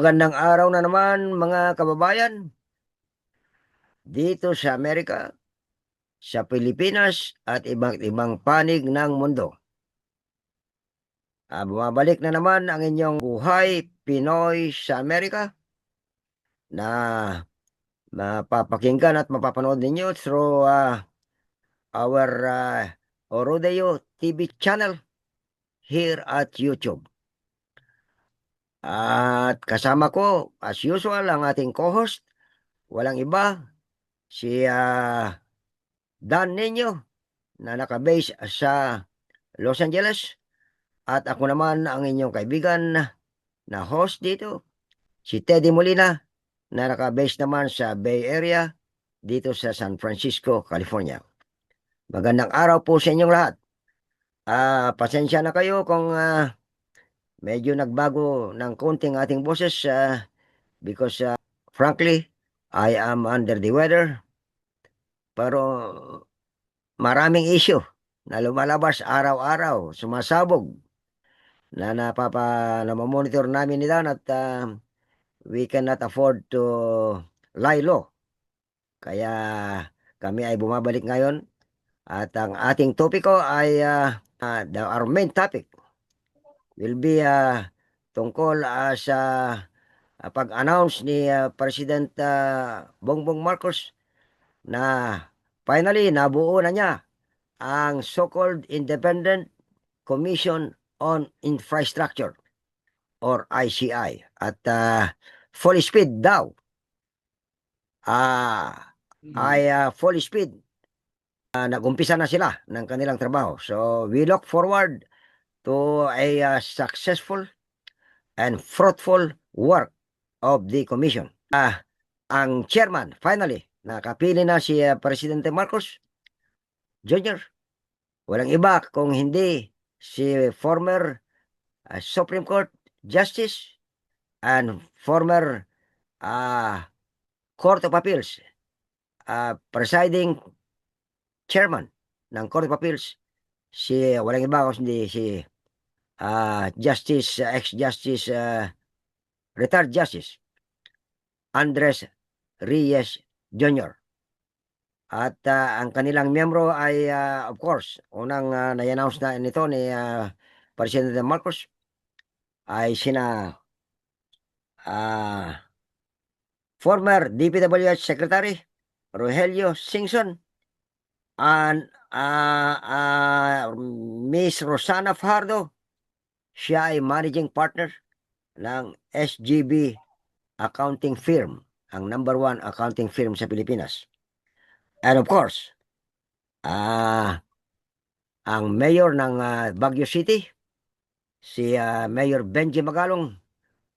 Magandang araw na naman mga kababayan dito sa Amerika, sa Pilipinas at iba't ibang panig ng mundo. Bumabalik na naman ang inyong Buhay Pinoy sa Amerika na mapapakinggan at mapapanood ninyo through our Rodeo TV channel here at YouTube. At kasama ko, as usual, ang ating co-host, walang iba, si Dan Nino na nakabase sa Los Angeles. At ako naman ang inyong kaibigan na host dito, si Teddy Molina, na nakabase naman sa Bay Area, dito sa San Francisco, California. Magandang araw po sa inyong lahat. Pasensya na kayo kung medyo nagbago ng konting ating boses because frankly, I am under the weather. Pero maraming issue na lumalabas araw-araw, sumasabog na namamonitor namin nila at we cannot afford to lie low. Kaya kami ay bumabalik ngayon at ang ating topiko ay our main topic will be tungkol sa pag-announce ni President Bongbong Marcos na finally nabuo na niya ang so-called Independent Commission on Infrastructure or ICI at full speed daw ay full speed nag-umpisa na sila ng kanilang trabaho. So we look forward to a successful and fruitful work of the commission. Ang chairman finally nakapili na si Presidente Marcos Jr. Walang iba kung hindi si former Supreme Court Justice and former Court of Appeals presiding chairman ng Court of Appeals, si walang iba kundi si Justice, ex-Justice, retired Justice Andres Reyes Jr. At ang kanilang miyembro ay of course, unang na-announce na nito ni Presidente Marcos ay sina former DPWH Secretary Rogelio Singson and Miss Rosana Fajardo. Siya ay managing partner ng SGB accounting firm, ang number 1 accounting firm sa Pilipinas. And of course, ang mayor ng Baguio City, si Mayor Benji Magalong,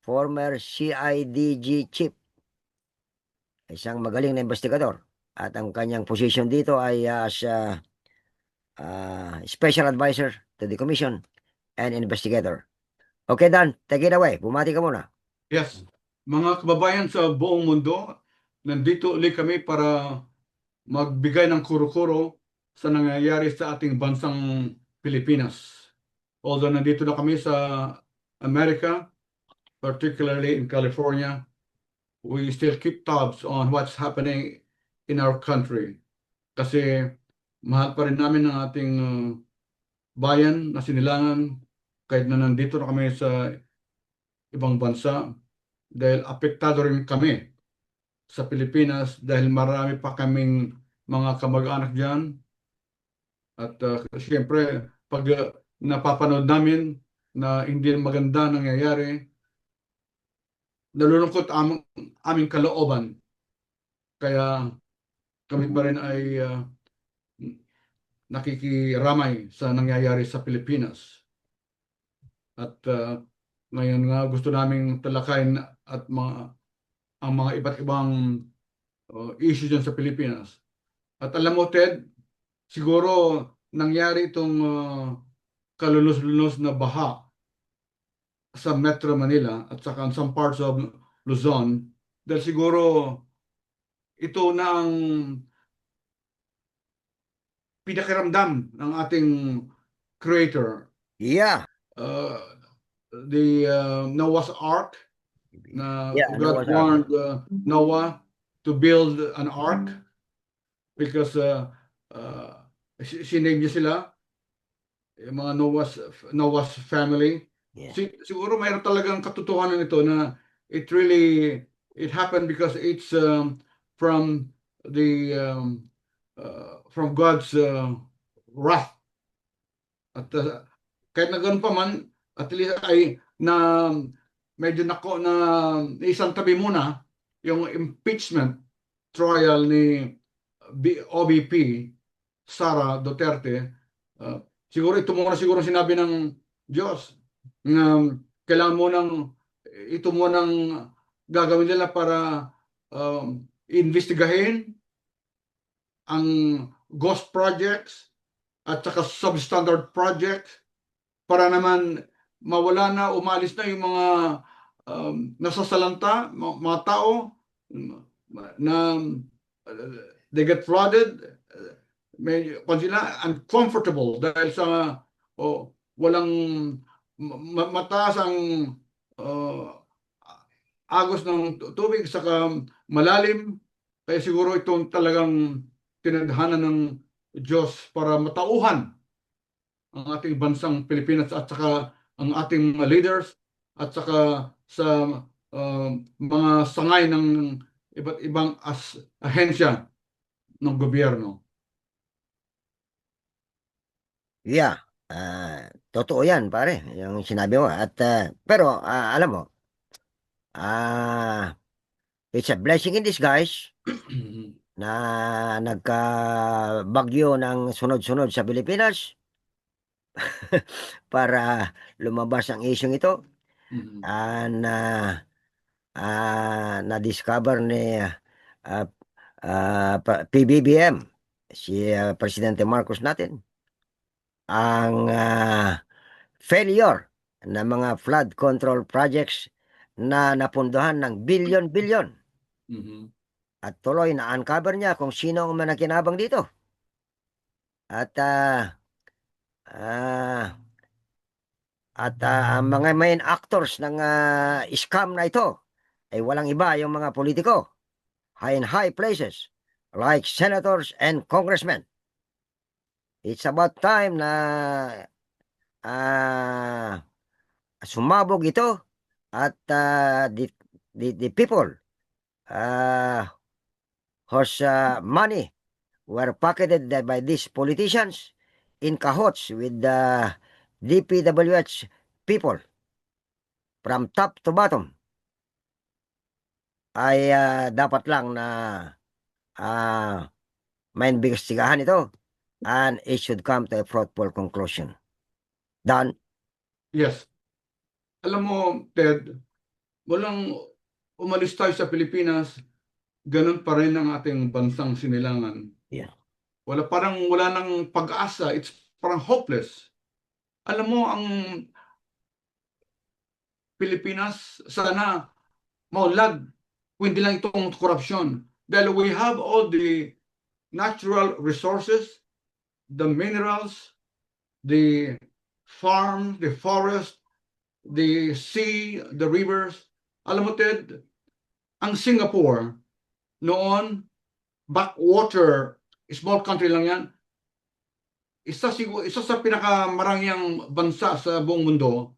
former CIDG chief, isang magaling na investigador. At ang kanyang position dito ay as special advisor to the commission and investigator. Okay, Dan, take it away. Bumati ka muna. Yes, mga kababayan sa buong mundo, nandito ulit kami para magbigay ng kuro-kuro sa nangyayari sa ating bansang Pilipinas. Although nandito na kami sa America, particularly in California, we still keep tabs on what's happening in our country. Kasi mahal pa rin namin ang ating bayan na sinilangan kahit na nandito na kami sa ibang bansa dahil apektado rin kami sa Pilipinas dahil marami pa kaming mga kamag-anak dyan. At siyempre, pag napapanood namin na hindi maganda nangyayari, nalulungkot aming kalooban. Kaya kami pa rin ay nakikiramay sa nangyayari sa Pilipinas. At ngayon nga gusto naming talakayin at ang mga iba't ibang issues dyan sa Pilipinas. At alam mo, Ted, siguro nangyari itong kalulos-lulos na baha sa Metro Manila at saka some parts of Luzon dahil siguro ito na ang pinakiramdam ng ating creator. Yeah. The Noah's Ark na Yeah, God Noah's Ark. warned Noah to build an ark because uh, sinave niya sila, yung mga Noah's family. Yeah. Siguro mayroon talagang katotohanan nito na it happened because it's from the from God's wrath. At kahit na ganun pa man, at least ay na medyo na isang tabi muna yung impeachment trial ni OBP Sara Duterte. Siguro ito muna siguro sinabi ng Diyos na kailangan mo ito mo nang gagawin nila para investigahin ang ghost projects at saka substandard projects para naman mawala na, umalis na yung mga nasasalanta, mga tao na they get flooded, may kung sila uncomfortable dahil sa walang mataas ang uh, agos ng tubig saka malalim, kaya siguro itong talagang tinadhana ng Diyos para matauhan ang ating bansang Pilipinas at saka ang ating mga leaders at saka sa mga sangay ng iba't ibang ahensya ng gobyerno. Yeah. Totoo yan, pare, yung sinabi mo. At, pero, alam mo, it's a blessing in disguise na nagkabagyo ng sunod-sunod sa Pilipinas para lumabas ang isyong ito. Na na-discover ni PBBM, si Presidente Marcos natin, ang failure ng mga flood control projects na napundohan ng bilyon-bilyon. At tuloy na-uncover niya kung sino ang manakinabang dito. At ang mga main actors ng scam na ito ay walang iba yung mga politiko in high places like senators and congressmen. It's about time na sumabog ito at the people whose money were pocketed by these politicians in cahoots with the DPWH people from top to bottom ay dapat lang na mainbestigahan ito and it should come to a fruitful conclusion. Done? Yes. Alam mo, Ted, walang umalis tayo sa Pilipinas, ganun pa rin ang ating bansang sinilangan. Yeah. Wala nang pag-asa. It's parang hopeless. Alam mo, ang Pilipinas, sana maunlad kung hindi lang itong korupsyon. Dahil we have all the natural resources, the minerals, the farm, the forest, the sea, the rivers. Alam mo, Ted, ang Singapore, noon, backwater, small country lang yan, isa sa pinakamarangyang bansa sa buong mundo.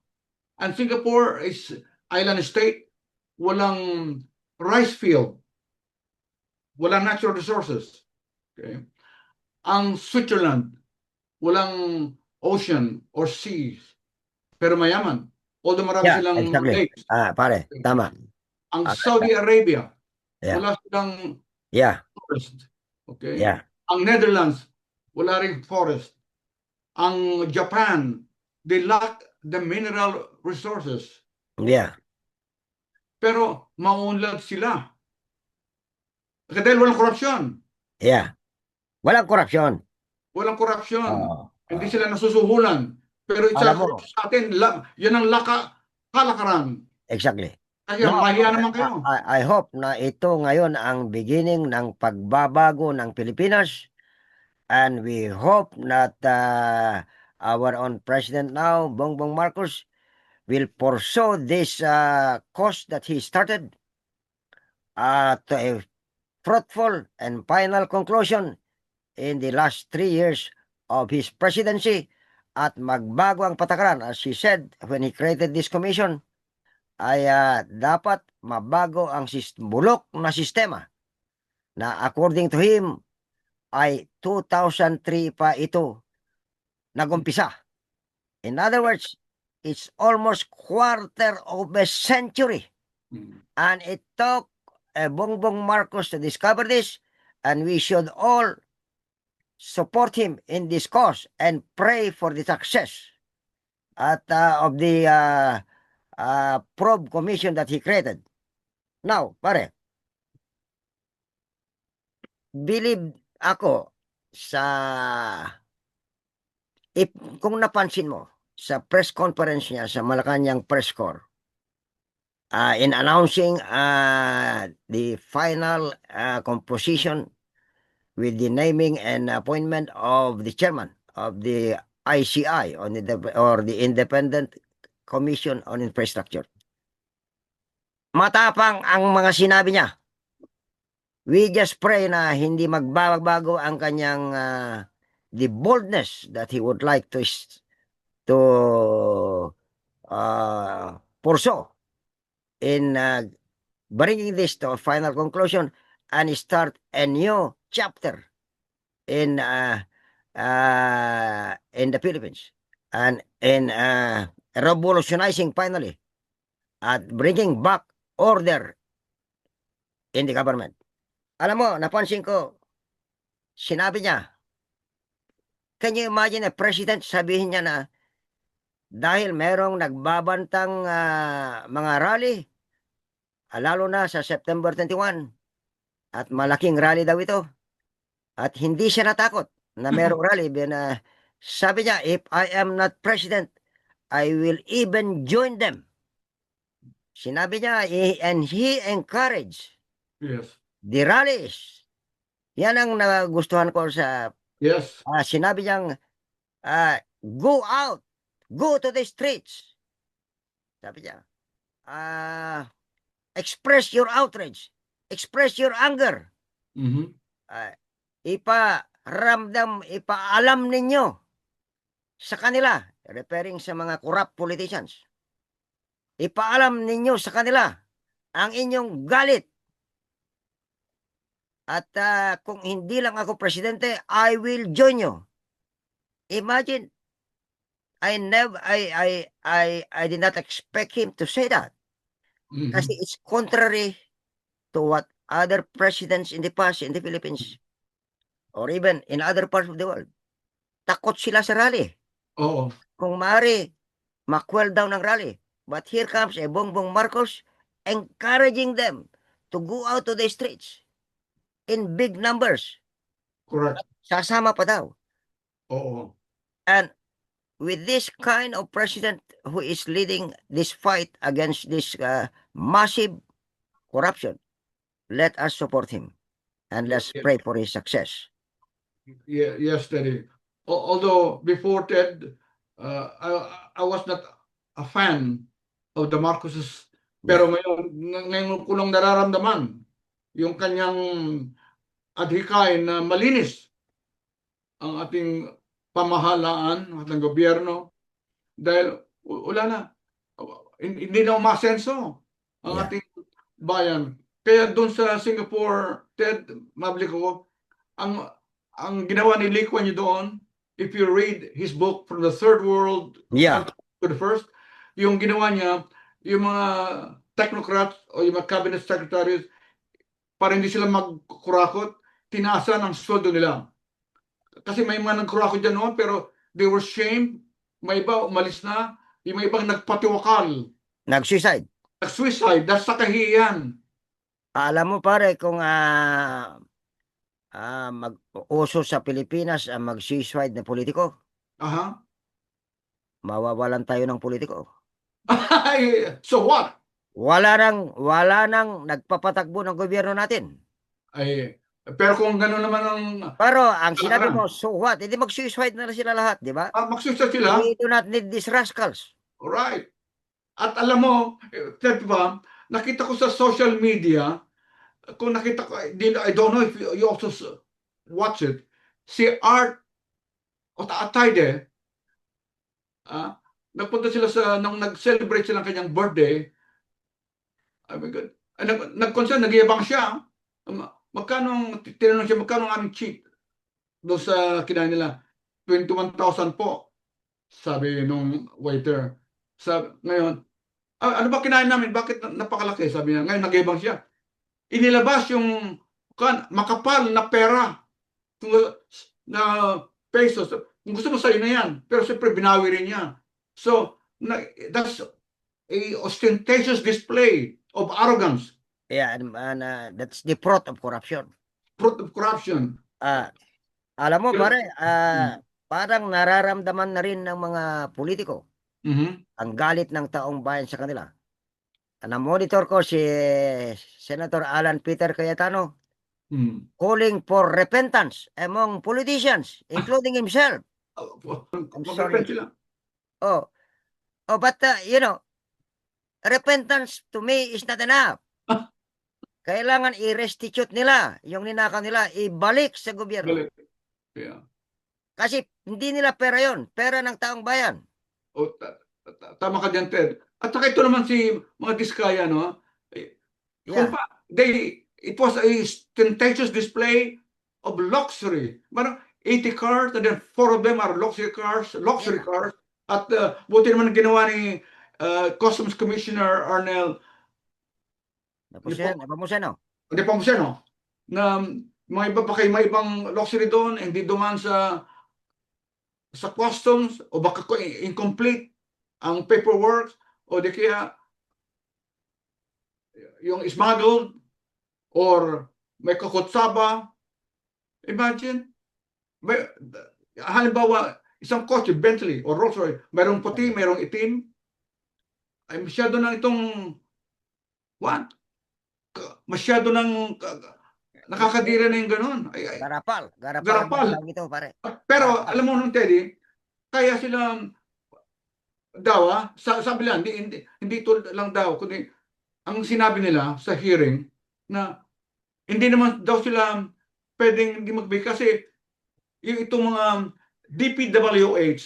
And Singapore is island state, walang rice field, walang natural resources. Okay? Ang Switzerland, walang ocean or seas, pero mayaman. Although marami silang exactly. lakes. Pare, tama. Ang Saudi Arabia, Yeah. wala silang Yeah. forest. Okay? Yeah. Ang Netherlands, wala ring forest. Ang Japan, they lack the mineral resources. Yeah. Pero maunlad sila. Kasi dahil walang korupsyon. Yeah. Walang korupsyon. Walang korupsyon. Oo. Hindi sila nasusuhulan. Pero Alam mo. sa atin, yan ang kalakaran. Exactly. Kaya mahiya naman kayo. I hope na ito ngayon ang beginning ng pagbabago ng Pilipinas, and we hope that our own president now, Bongbong Marcos, will pursue this cause that he started to a fruitful and final conclusion in the last 3 years of his presidency at magbago ang patakaran. As he said when he created this commission, ay dapat mabago ang bulok na sistema na according to him ay 2003 pa ito nagumpisa. In other words, it's almost quarter of a century. And it took Bongbong Marcos to discover this, and we should all support him in this cause and pray for the success of the probe commission that he created. Now, pare, believe ako sa kung napansin mo sa press conference niya sa Malacanang press corps in announcing the final composition with the naming and appointment of the chairman of the ICI or the Independent Commission on Infrastructure. Matapang ang mga sinabi niya. We just pray na hindi magbabago ang kanyang the boldness that he would like to pursue in bringing this to a final conclusion and start a new chapter in the Philippines and in revolutionizing finally at bringing back order in the government. Alam mo, napansin ko, sinabi niya, can you imagine a president sabihin niya na dahil merong nagbabantang mga rally, lalo na sa September 21, at malaking rally daw ito, at hindi siya natakot na merong rally. Sabi niya, if I am not president, I will even join them. Sinabi niya, and he encouraged the rallies. Yan ang nagustuhan ko sa sinabi niyang go out, go to the streets. Sabi niya, express your outrage, express your anger. Ipaalam ninyo sa kanila, referring sa mga corrupt politicians. Ipaalam ninyo sa kanila ang inyong galit. At kung hindi lang ako presidente, I will join you. Imagine, I did not expect him to say that. Kasi it's contrary to what other presidents in the past in the Philippines or even in other parts of the world. Takot sila sa rally. Oo. Kung maaari, ma-quell down ang rally. But here comes a Bongbong Marcos encouraging them to go out to the streets in big numbers. Correct. Sasama pa daw. Oo. And with this kind of president who is leading this fight against this massive corruption, let us support him and let's pray for his success. Yes, Teddy. Although before Ted, I was not a fan of the Marcoses, pero ngayon ko lang nararamdaman yung kanyang adhikain na malinis ang ating pamahalaan at ng gobyerno dahil wala na, hindi na umasenso ang ating bayan. Kaya doon sa Singapore, Ted, mabalik ko, ang ginawa ni Lee Kuan Yew doon, if you read his book From the Third World to the First, yung ginawa niya, yung mga technocrats o yung mga cabinet secretaries, para hindi sila magkurakot, tinaasan ang sweldo nila. Kasi may mga nagkurakot dyan noon, pero they were shamed. May iba umalis na, yung may ibang nagpatiwakal. Nag-suicide. Nag-suicide, dahil sa kahihiyan. Alam mo pare, kung mag-uso sa Pilipinas ang mag-suicide na politiko, mawawalan tayo ng politiko. So what? Wala nang nagpapatakbo ng gobyerno natin. Pero kung gano'n naman ang... Pero ang sinabi mo, so what? Hindi mag-suicide na sila lahat, di ba? Mag-suicide sila? We do not need these rascals. Alright. At alam mo, di ba, nakita ko sa social media, kung nakita ko, I don't know if you also watch it, si Art Atayde, ah, nagpunta sila nung nag-celebrate sila ng kanyang birthday. Oh my God. Nag-concern, nagyabang siya. Tinanong siya, magkano ang aming cheap doon sa kinain nila? 21,000 po, sabi nung waiter. Ngayon, ano ba kinain namin? Bakit napakalaki? Sabi niya. Ngayon, nagyabang siya. Inilabas yung makapal na pera na pesos. Kung gusto mo sa'yo na yan. Pero siyempre, binawi rin niya. So, that's a ostentatious display of arrogance, Yeah, and that's the fruit of corruption. fruit of corruption. Alam mo, Pero- pare, Mm. parang nararamdaman na rin ng mga politiko Mhm. ang galit ng taong bayan sa kanila. Na-monitor ko si Senator Alan Peter Cayetano Mm. calling for repentance among politicians, including himself. I'm Mag-repent sorry. sila. Oh, but repentance to me is not enough. Kailangan i-restitute nila yung ninakaw nila, ibalik sa gobyerno. Galit. Yeah. Kasi hindi nila pera yon, pera ng taong bayan. Tama ka dyan, Ted. At saka ito naman si mga Diskaya, no? Kung Yeah. pa, it was a ostentatious display of luxury. Parang 80 cars, and then 4 of them are luxury cars. Yeah. At buti naman ang ginawa ni Customs Commissioner Arnel Nepomuceno. Nepomuceno na may ibang luxury doon, hindi duman sa customs, o baka incomplete ang paperwork, o di kaya yung smuggled, or may kakutsaba. Imagine, halimbawa, isang kotse, Bentley or Rolls Royce, mayroong puti, mayroong itim, ay masyado ng itong, what? Masyado ng nakakadira na yung ganun. Garapal ang Garapal. tawag ito, pare. Pero Garapal. alam mo nung Teddy, kaya sila daw, sabi lang, hindi ito lang daw, kundi ang sinabi nila sa hearing na hindi naman daw sila pwedeng hindi magbigay kasi yung itong mga DPWH,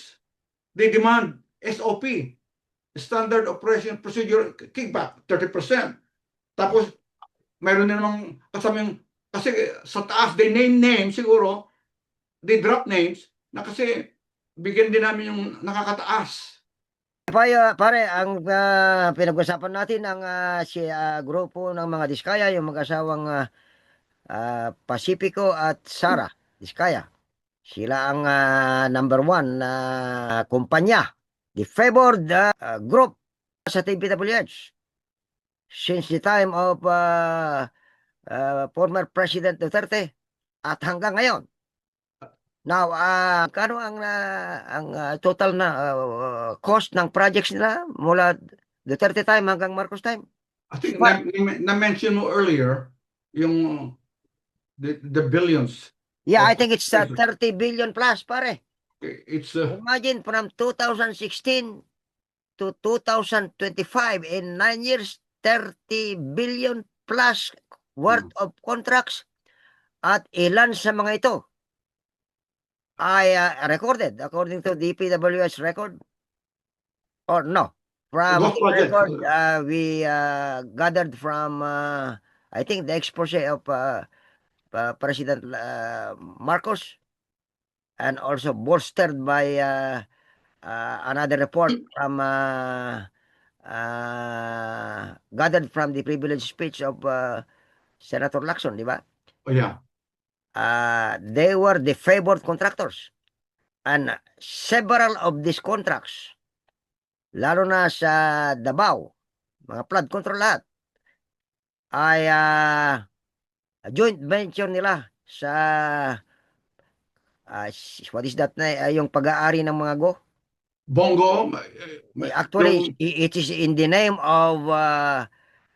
they demand SOP, Standard Operation Procedure kickback, 30%. Tapos, mayroon na namang kasamang, kasi sa taas, they name names siguro, they drop names, na kasi bigyan din namin yung nakakataas. Pare, ang pinag-usapan natin ang grupo ng mga Diskaya, yung mag-asawang Pacifico at Sara Diskaya. Sila ang number one na kumpanya, the favored group sa TPWH since the time of former President Duterte at hanggang ngayon. Now, kano ang total na cost ng projects nila mula Duterte time hanggang Marcos time? I think What? na-mention mo earlier yung the billions. Yeah, I of think it's pesos. 30 billion plus, pare. It's Imagine from 2016 to 2025 in 9 years, 30 billion plus worth of contracts. At ilan sa mga ito ay recorded according to DPWH record or no? From ghost project. record we gathered from I think the expose of President Marcos, and also bolstered by another report from gathered from the privileged speech of Senator Lacson, di ba? Oh yeah. They were the favored contractors. And several of these contracts, lalo na sa Davao, mga flood control lahat, ay joint venture nila sa what is that na yung pag-aari ng mga go? Bongo, Actually, it is in the name of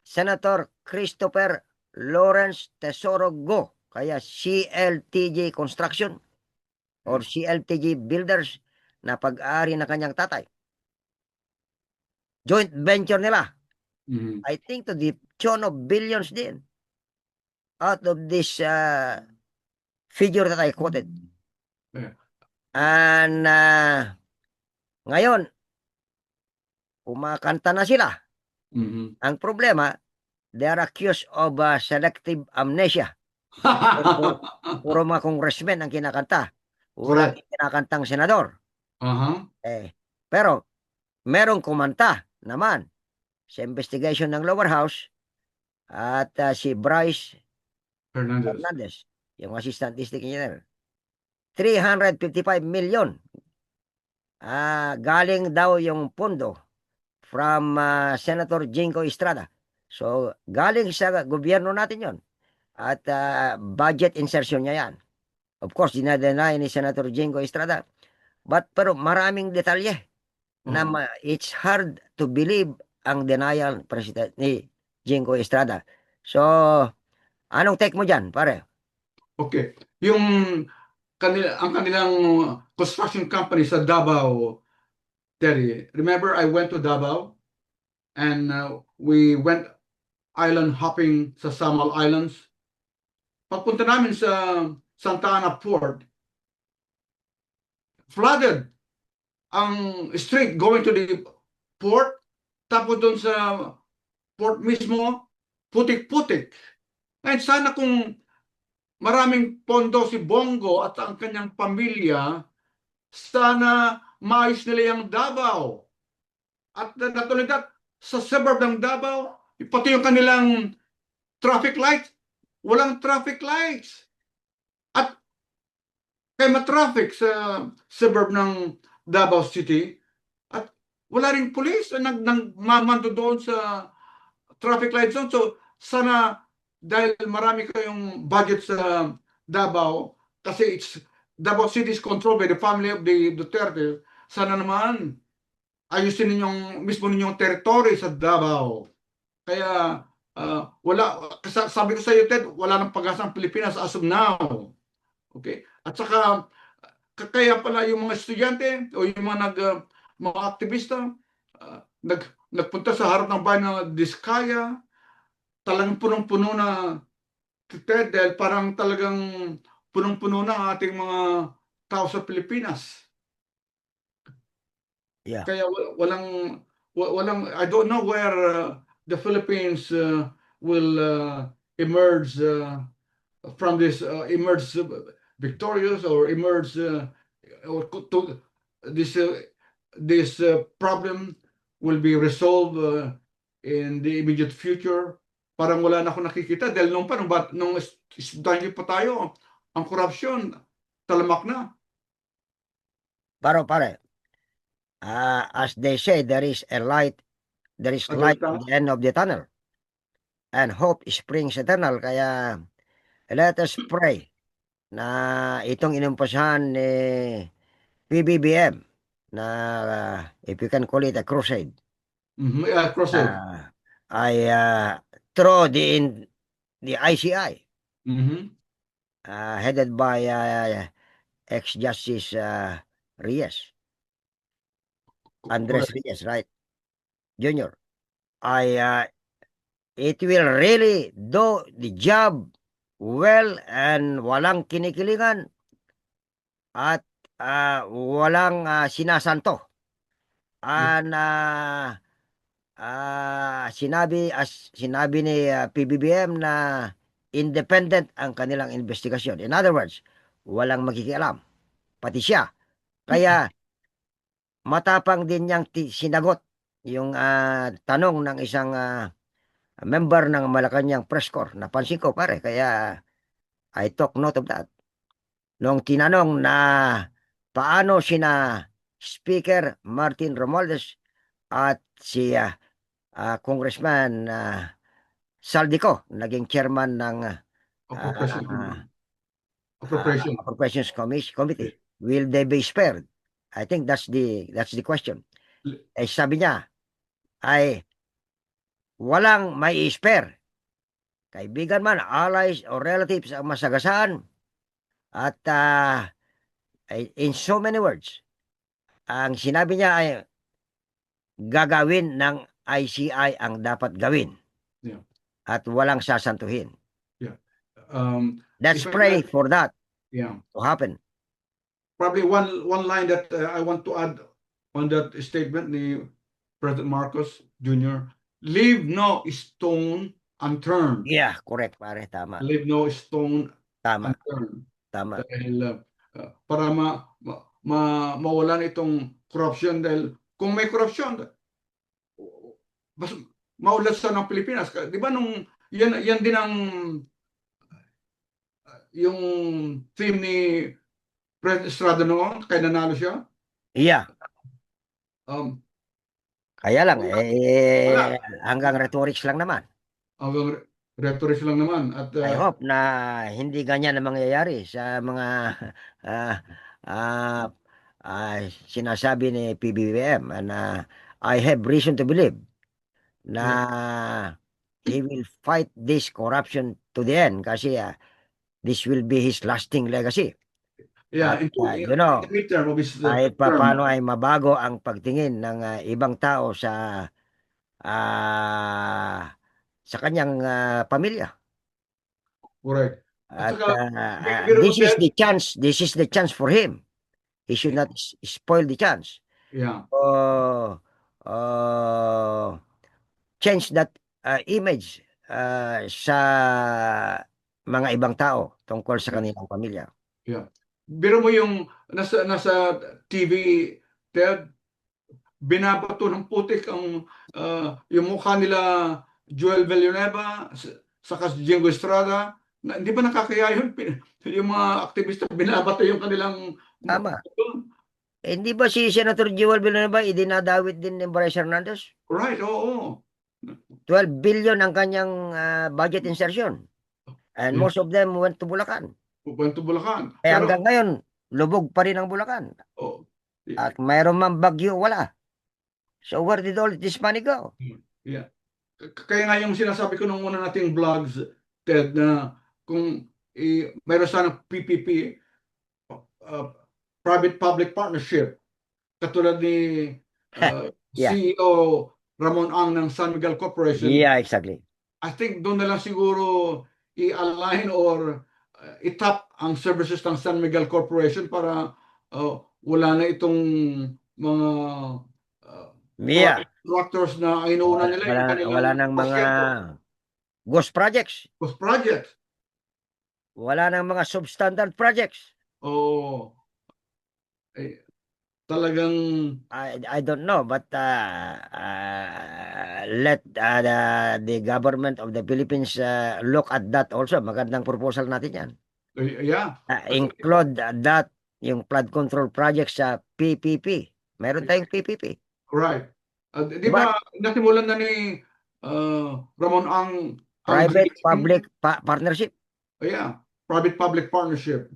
Senator Christopher Lawrence Tesoro Go. Kaya CLTG Construction or CLTG Builders na pag-aari ng kanyang tatay. joint venture nila. Mhm. I think to the tune of billions din out of this figure that I quoted. Yeah. And ngayon, kumakanta na sila. Mhm. Ang problema, they are accused of selective amnesia. Puro, puro mga congressmen ang kinakanta. Walang Correct. kinakantang senador. Uh-huh. Pero merong kumanta naman sa investigation ng lower house at si Bryce Hernandez. Hernandez, yung assistant district engineer. 355 million. Galing daw yung pondo from Senator Jingo Estrada. So, galing sa gobyerno natin yon. At budget insertion niya yan. Of course, dinadeny ni Senator Jingo Estrada. Pero maraming detalye na Uh-huh. it's hard to believe ang denial President ni Jingo Estrada. So, anong take mo dyan, pare? Okay. Yung ang kanilang construction company sa Davao, Terry. Remember, I went to Davao and we went island hopping sa Samal Islands. Pagpunta namin sa Santa Ana Port, flooded ang street going to the port. Tapos doon sa port mismo, putik-putik. Ngayon sana kung maraming pondo si Bongo at ang kanyang pamilya, sana maayos nila yung Davao. At not only that, sa suburb ng Davao, pati yung kanilang traffic lights, walang traffic lights. At kaya ma-traffic sa suburb ng Davao City at wala ring police na nagmamando doon sa traffic light zone. So sana dahil marami kayong budget sa Davao kasi Davao City is controlled by the family of the Duterte, sana naman ayusin ninyong mismo ninyong territory sa Davao. Kaya wala, sabi ko sa iyo Ted, wala nang pag-asa ang Pilipinas as of now. Okay? At saka kaya pala yung mga estudyante o yung mga aktivista nagpunta sa harap ng bayan ng Diskaya, talagang punong-puno na Ted, dahil parang talagang punong-puno na ang ating mga tao sa Pilipinas. Yeah. Kaya walang I don't know where the Philippines will emerge from this emerge victorious or emerge or to this problem will be resolved in the immediate future. Parang wala na akong nakikita dahil nung estudyante pa tayo, ang korupsyon talamak na. Pero pare, as they say, there is light Adult at the end of the tunnel. And hope springs eternal. Kaya let us pray na itong inumpusahan ni PBBM na if you can call it a crusade, Crusade. ay through the ICI headed by ex-Justice Reyes, Andres Correct. Reyes, right? Junior. It will really do the job well and walang kinikilingan at walang sinasanto. Sinabi ni PBBM na independent ang kanilang investigasyon. In other words, walang makikialam. Pati siya. Kaya matapang din niyang sinagot yung tanong ng isang member ng Malacanang Press Corps. Napansin ko pare, kaya I took note of that. Nung tinanong na paano sina Speaker Martin Romualdez at si Congressman Saldico, naging chairman ng Appropriation. Appropriation. Appropriations Committee, will they be spared? I think that's the question. Sabi niya ay walang may spare. Kaibigan man, allies or relatives ang masagasaan. At in so many words, ang sinabi niya ay gagawin ng ICI ang dapat gawin Yeah. at walang sasantuhin. Yeah. Let's If I pray may, for that yeah. to happen. Probably one line that I want to add on that statement ni President Marcos Jr. Leave no stone unturned. Yeah, correct pare, tama. Leave no stone Tama, unturned. tama. Dahil para mawalan itong corruption, dahil kung may corruption, mas maulat sa ng Pilipinas. Di ba nung yan din ang yung theme ni President Estrada noon, kaya nanalo siya. Yeah, Um, kaya lang, wala. hanggang rhetorics lang naman. Hanggang rhetoric lang naman. At I hope na hindi ganyan ang mangyayari sa mga ah, ah, sinasabi ni PBBM na I have reason to believe na he will fight this corruption to the end kasi this will be his lasting legacy. yeah, At in the midterm of his kahit term. paano ay mabago ang pagtingin ng ibang tao ah, sa kanyang pamilya. Correct. At At saka, biro mo, Ted, this is the chance for him. He should not spoil the chance. yeah, Uh, change that image sa mga ibang tao tungkol sa yeah, kanilang pamilya. yeah. Biro mo yung nasa TV, Ted, binabato ng putik ang yung mukha nila Joel Villanueva, saka si Jingo Estrada. Hindi ba nakakaya yun? Yung mga aktivista, binabato yung kanilang Tama. Hindi ba si Senator Joel Villanueva idinadawit din ni Bryce Hernandez? Right, oo. 12 billion ang kanyang budget insertion. And Yeah. most of them went to Bulacan. Pupunto Bulacan. Kaya Pero, hanggang ngayon, lubog pa rin ang Bulacan. oh, At mayroon mang bagyo, wala. So where did all this money go? yeah. Kaya nga yung sinasabi ko nung una nating vlogs, Ted, na kung mayroon sana PPP, private-public partnership, katulad ni Yeah. CEO Ramon Ang ng San Miguel Corporation, Yeah, exactly. I think doon na lang siguro i-align or itap ang services ng San Miguel Corporation para wala na itong mga Yeah. contractors na inuuna nila yung kanilang Wala nang mga porsyento. ghost projects. Ghost projects. Wala nang mga substandard projects. Oh, talagang I don't know, but let the government of the Philippines look at that also. Magandang proposal natin yan. yeah. Include that, yung flood control project sa PPP. Meron tayong PPP. Right. Di ba nasimulan na ni Ramon ang Private-public partnership. Yeah, private-public partnership.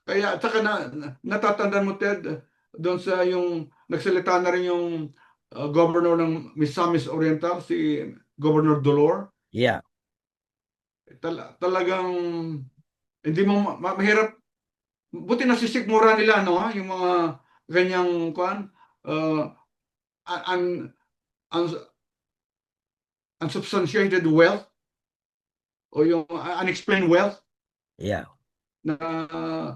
Kaya at saka natatandaan mo, Ted, doon sa yung nagsalita na rin yung governor ng Misamis Oriental, si Governor Dolor. Yeah. Talagang hindi mo mahirap. Buti nasisigmura nila, no, yung mga ganyang kuan unsubstantiated wealth o yung unexplained wealth. Yeah. Na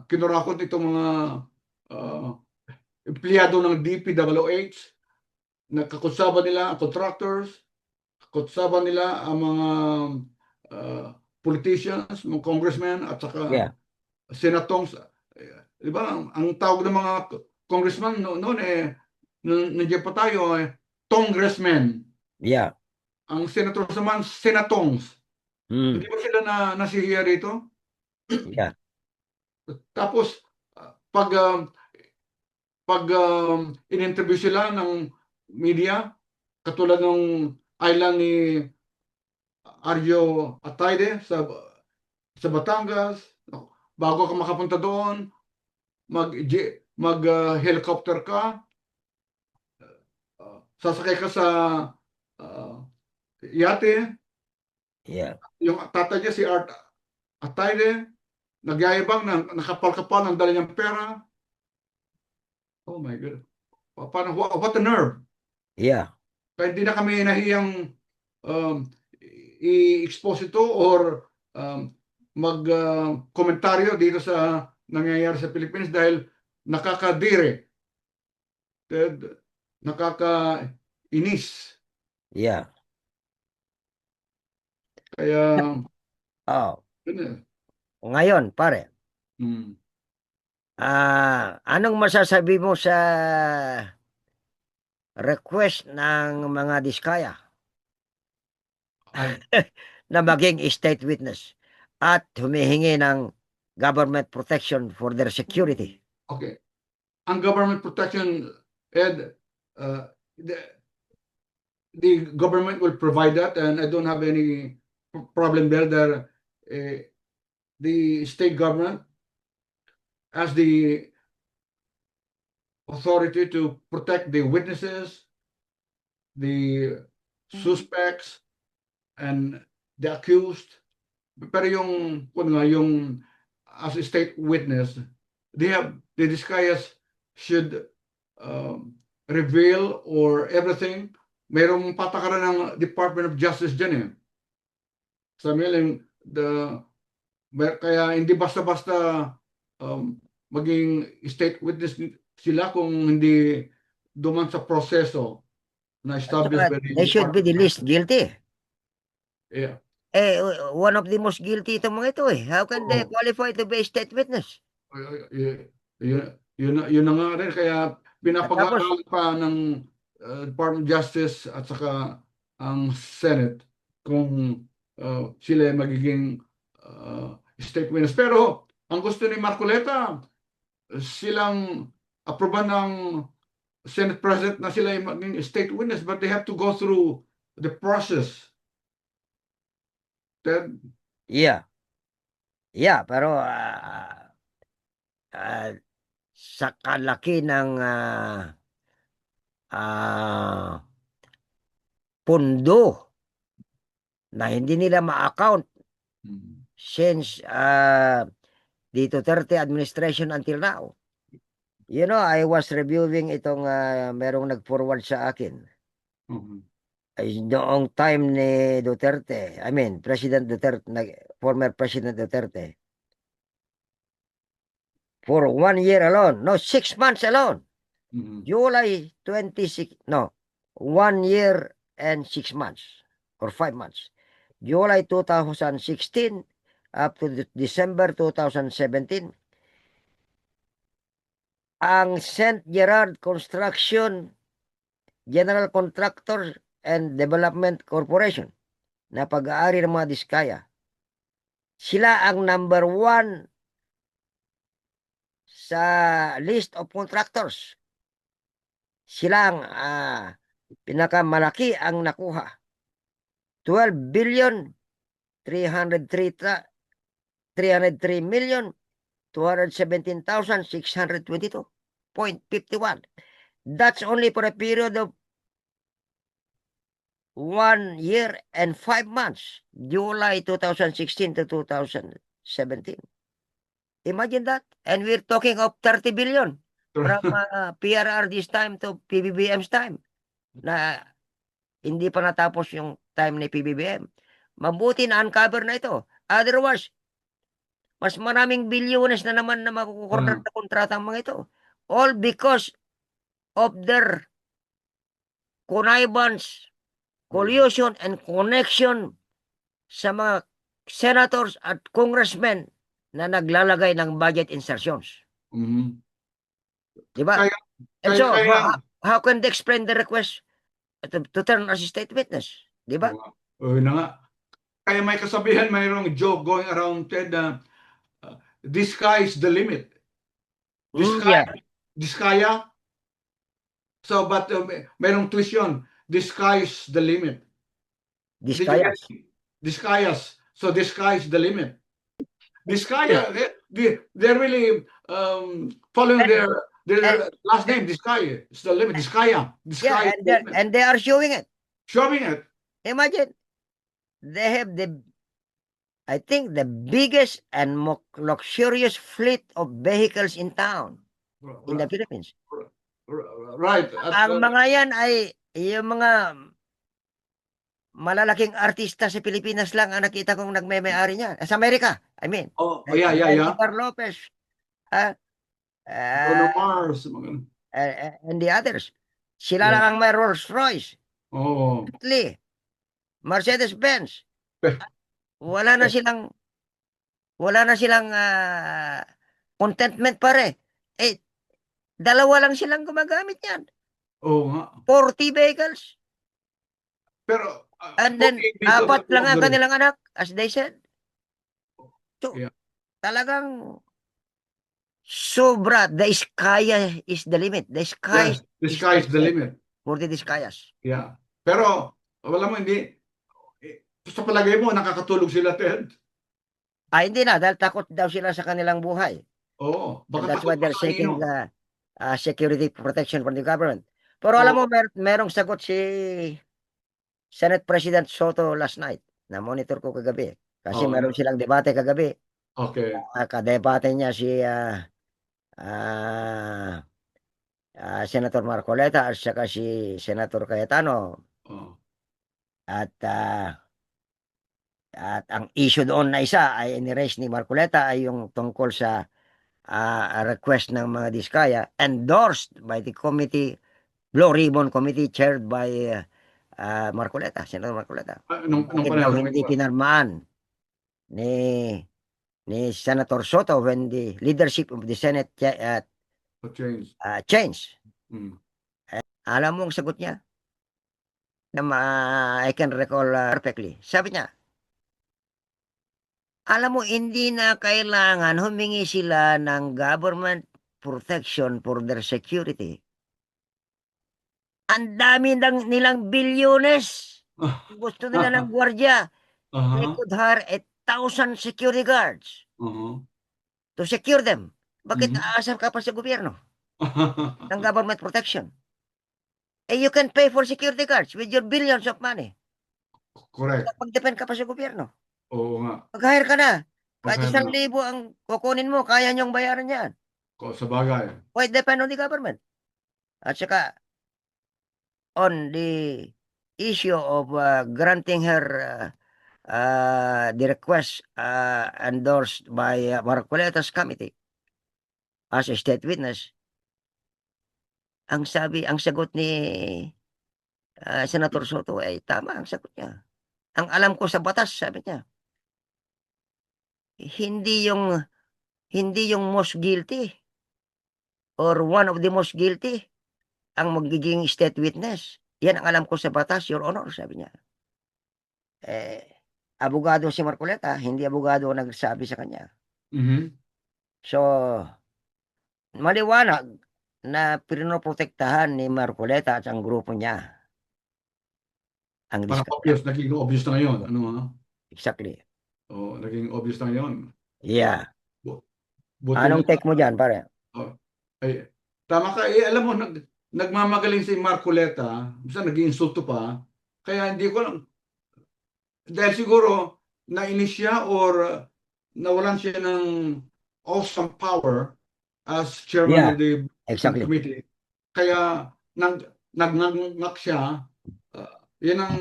kinurakot itong mga empleyado ng DPWH, nakakutsaba nila ang contractors, kakutsaba nila ang mga politicians, mga congressmen at saka senators. Di ba? Ang tawag ng mga congressman noon nandiyan pa tayo congressmen. Yeah. Ang senators naman senatongs. Hindi ba sila nasihiya rito? Yeah. Tapos pag in-interview sila ng media, katulad ng island ni Arjo Atayde sa Batangas, bago ka makapunta doon, mag-helicopter ka, sasakay ka sa yate. Yeah. Yung tatay niya si Art Atayde, nagyayabang na nakapal-kapal ang dala niyang pera. Oh my God. Parang what a nerve. Yeah. Kaya hindi na kami nahiyang um, i-expose ito or mag-komentaryo dito sa nangyayari sa Pilipinas dahil nakakadire, Ted, nakakainis. Yeah. Kaya, Oh, yun eh. ngayon, pare, Mm. anong masasabi mo sa request ng mga diskaya Ay, na maging state witness at humihingi ng government protection for their security? okay. Ang government protection, Ed, the, the government will provide that and I don't have any problem there. The state government has the authority to protect the witnesses, the suspects, and the accused. Pero yung as a state witness, the disguise should reveal or everything. Mayroong patakaran ng Department of Justice dyan eh. Sabi kaya hindi basta-basta maging state witness sila kung hindi duman sa proseso na At established saka, by the they should be the Department. least guilty. Yeah. One of the most guilty itong mga ito eh. How can they Oo. qualify to be a state witness? Yun na nga rin. Kaya At tapos, pinapag-aaralan pa ng Department of Justice at saka ang Senate kung sila ay magiging state witness. Pero ang gusto ni Marcoleta, silang aproban ng Senate President na sila ay maging state witness but they have to go through the process. Ted, yeah. Yeah, pero sa kalaki ng pundo na hindi nila ma-account since the Duterte administration until now. You know, I was reviewing itong merong nag-forward sa akin. Ay, noong time ni Duterte, I mean, President Duterte, former President Duterte, for 1 year alone, no, 6 months alone, July 26, no, 1 year and 6 months, or 5 months, July 2016 up to December 2017, ang St. Gerard Construction General Contractors and Development Corporation na pag-aari ng mga diskaya, sila ang number 1 sa list of contractors. Sila ang pinakamalaki ang nakuha. 12,303,217,622.51. That's only for a period of 1 year and 5 months, July 2016 to 2017. Imagine that. And we're talking of 30 billion from PRR this time to PBBM's time. Na hindi pa natapos yung time ni PBBM. Mabuti na uncover na ito. Otherwise, mas maraming bilyones na naman na makukontrata kontrata ang mga ito. All because of their connivance, collusion, and connection sa mga senators at congressmen na naglalagay ng budget insertions. Diba? And so, how can they explain the request to turn as a state witness? Diba? Na nga. Kaya may kasabihan, mayroong joke going around, Ted, the sky is the limit. Diskaya. So, but mayroong twist yun. The sky is the limit. Diskayas. Diskayas. So, the sky is the limit. Diskaya, they're really following their last name, Diskaya. It's the limit, Diskaya. Yeah, and they are showing it. Showing it. Imagine, they have I think the biggest and most luxurious fleet of vehicles in town, in the Philippines. Right. At Ang mga yan ay yung mga malalaking artista sa Pilipinas lang ang nakita kong nagme-may-ari niyan. Sa Amerika, I mean. yeah, yeah, yeah. Jennifer Lopez, ah, Bruno ah, Mars, mga, and the others. Sila yeah. lang ang may Rolls Royce, Oo. Bentley, Mercedes-Benz. Pe- Wala na silang contentment pare. Eh, dalawa lang silang gumagamit yan. Oo nga. 40 vehicles. Pero, And then, 48 vehicles apat at lang ang Logger. kanilang anak, as they said. So, Yeah. talagang sobra. The sky is the limit. The sky Yes, the sky is the limit. for the Discayas. Yeah. Pero, wala mo, hindi. Sa palagay mo, nakakatulog sila, Ted? Hindi na, dahil takot daw sila sa kanilang buhay. Oo. And Baka that's why takot they're pa sa seeking inyo. security protection from the government. Pero alam mo, merong sagot si Senate President Soto last night. Na-monitor ko kagabi. Kasi Oo, meron silang debate kagabi. Okay. Kadebate niya si Senator Marcoleta at saka si Senator Cayetano. Oo. At ang issue doon na isa ay iniraise ni Marcoleta ay yung tungkol sa request ng mga Diskaya endorsed by the committee, Blue Ribbon Committee chaired by Marcoleta, Senator Marcoleta. Nung Bakit daw panahon hindi pinarmaan ni Senator Soto when the leadership of the Senate change. changed? Mm. Alam mo ang sagot niya? I can recall perfectly. Sabi niya, alam mo, hindi na kailangan humingi sila ng government protection for their security. Ang dami nilang bilyones. Gusto nila ng gwardiya. They could hire 1,000 security guards to secure them. Bakit aasar ka pa sa gobyerno ng government protection? You can pay for security guards with your billions of money. Correct. Pag-depend ka pa sa gobyerno. Oo nga. Mag-hire ka na. Kahit Mag-hire 1,000 ang kukunin mo, kaya niyong bayaran yan. Sa bagay. Why depend on the government? At saka, on the issue of granting her the request endorsed by Marcoleta's committee as a state witness, ang sagot ni Senator Soto ay tama ang sagot niya. Ang alam ko sa batas, sabi niya, hindi yung most guilty or one of the most guilty ang magiging state witness. Yan ang alam ko sa batas, Your Honor, sabi niya. Abogado si Marcoleta, hindi abogado ang nagsabi sa kanya. So, maliwanag na pinoprotektahan ni Marcoleta at ang grupo niya. Ang Parang obvious, naging obvious na ngayon. Ano ha? Exactly. Oo, naging obvious na ngayon. Yeah. Buti Anong na- take mo dyan, pare? Ay, tama ka. Alam mo, nagmamagaling si Marcoleta, bisa nag-iinsulto pa, kaya hindi ko lang, dahil siguro nainis siya or nawalan siya ng awesome power as chairman of the Exactly. committee. Kaya nagnangak siya. Yan ang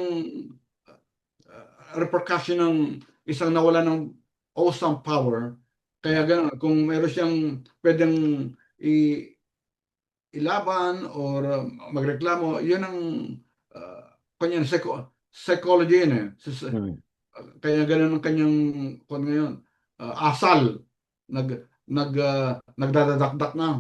repercussion ng isang nawalan ng awesome power. Kaya gano'n, kung meron siyang pwedeng ilaban or magreklamo, yun ang kanyang psychology yun eh. Kaya gano'n ang kanyang ngayon, asal, nagdadadakdak na.